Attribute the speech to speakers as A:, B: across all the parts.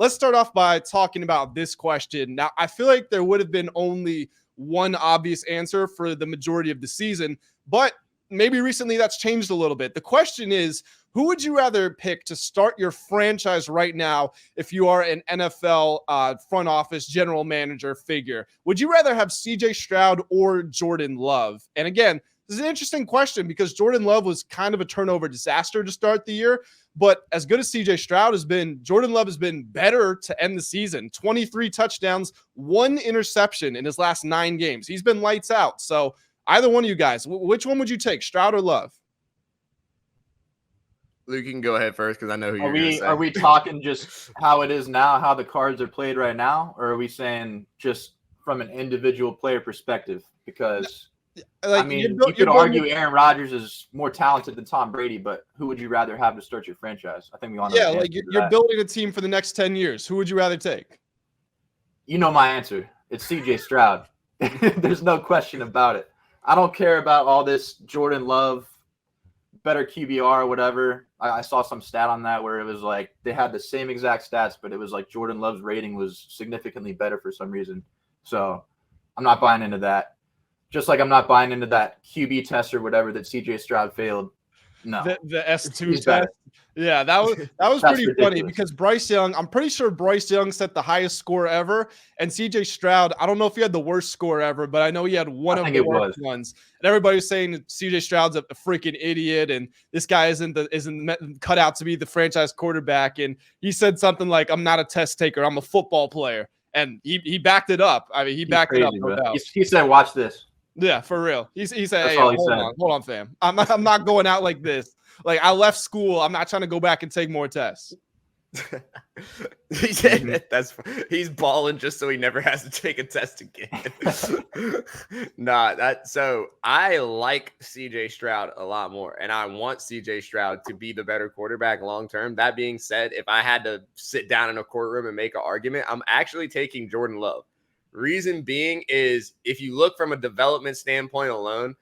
A: let's start off by talking about this question. Now, I feel like there would have been only one obvious answer for the majority of the season, but maybe recently that's changed a little bit. The question is, who would you rather pick to start your franchise right now if you are an NFL front office general manager figure? Would you rather have CJ Stroud or Jordan Love? And again, this is an interesting question because Jordan Love was kind of a turnover disaster to start the year. But as good as CJ Stroud has been, Jordan Love has been better to end the season. 23 touchdowns, 1 interception in his last 9 games. He's been lights out. So either one of you guys, which one would you take, Stroud or Love?
B: Luke, you can go ahead first because I know who you're going to say.
C: Are we talking just how it is now, how the cards are played right now, or are we saying just from an individual player perspective? Because I mean, you could argue Aaron Rodgers is more talented than Tom Brady, but who would you rather have to start your franchise? I think we all know.
A: Yeah, like you're building a team for the next 10 years. Who would you rather take?
C: You know my answer. It's CJ Stroud. There's no question about it. I don't care about all this Jordan Love, better QBR or whatever. I saw some stat on that where it was like they had the same exact stats, but it was like Jordan Love's rating was significantly better for some reason. So I'm not buying into that. Just like I'm not buying into that QB test or whatever that CJ Stroud failed. No,
A: the S2 test. Yeah, that was pretty funny because Bryce Young, I'm pretty sure Bryce Young set the highest score ever, and CJ Stroud, I don't know if he had the worst score ever, but I know he had one of the worst ones. And everybody was saying that CJ Stroud's a freaking idiot, and this guy isn't cut out to be the franchise quarterback. And he said something like, "I'm not a test taker, I'm a football player," and he backed it up. I mean, he backed it up. No doubt.
C: He said, "Watch this."
A: Yeah, for real. He said, "Hey, hold on, fam. I'm not going out like this. Like I left school. I'm not trying to go back and take more tests."
B: He said he's balling just so he never has to take a test again. So I like CJ Stroud a lot more, and I want CJ Stroud to be the better quarterback long term. That being said, if I had to sit down in a courtroom and make an argument, I'm actually taking Jordan Love. Reason being is if you look from a development standpoint alone,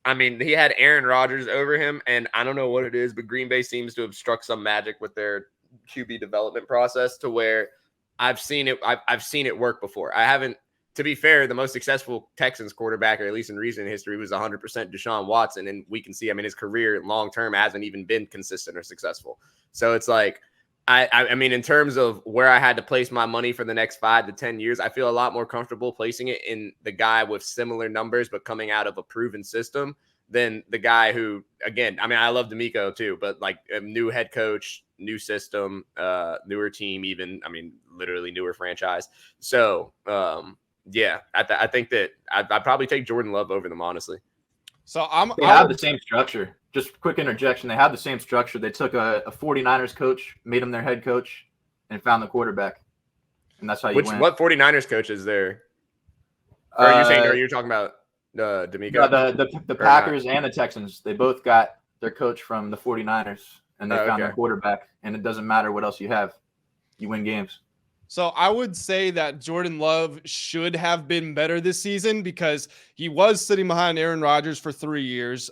B: I mean, he had Aaron Rodgers over him, and I don't know what it is, but Green Bay seems to have struck some magic with their QB development process to where I've seen it work before. I haven't, to be fair, the most successful Texans quarterback, or at least in recent history, was 100% Deshaun Watson, and we can see, I mean, his career long-term hasn't even been consistent or successful. So it's like, I mean, in terms of where I had to place my money for the next 5 to 10 years, I feel a lot more comfortable placing it in the guy with similar numbers, but coming out of a proven system than the guy who, again, I mean, I love D'Amico too, but like a new head coach, new system, newer team, even, I mean, literally newer franchise. So, yeah, I think that I'd probably take Jordan Love over them, honestly.
A: So
C: they have the same structure. Just quick interjection. They have the same structure. They took a 49ers coach, made him their head coach, and found the quarterback. And that's how you win.
B: What 49ers coach is there? Or are you talking about D'Amico?
C: The Packers and the Texans. They both got their coach from the 49ers, and they found their quarterback. And it doesn't matter what else you have. You win games.
A: So I would say that Jordan Love should have been better this season because he was sitting behind Aaron Rodgers for 3 years.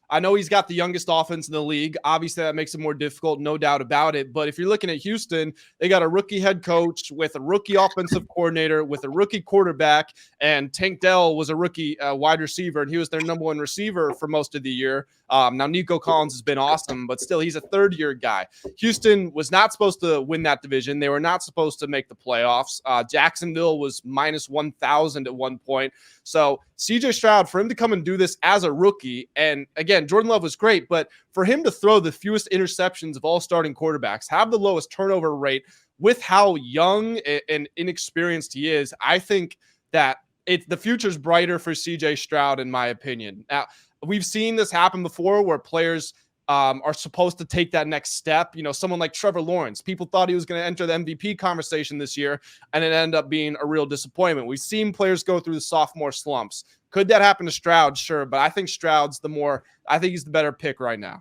A: I know he's got the youngest offense in the league. Obviously, that makes it more difficult, no doubt about it. But if you're looking at Houston, they got a rookie head coach with a rookie offensive coordinator with a rookie quarterback, and Tank Dell was a rookie wide receiver, and he was their number 1 receiver for most of the year. Now, Nico Collins has been awesome, but still, he's a third-year guy. Houston was not supposed to win that division. They were not supposed to make the playoffs. Jacksonville was minus 1,000 at one point. So CJ Stroud, for him to come and do this as a rookie, and again, Jordan Love was great, but for him to throw the fewest interceptions of all starting quarterbacks, have the lowest turnover rate with how young and inexperienced he is, I think that the future's brighter for CJ Stroud, in my opinion. Now, we've seen this happen before where players are supposed to take that next step. You know, someone like Trevor Lawrence, people thought he was going to enter the MVP conversation this year, and it ended up being a real disappointment. We've seen players go through the sophomore slumps. Could that happen to Stroud? Sure, but I think Stroud's he's the better pick right now.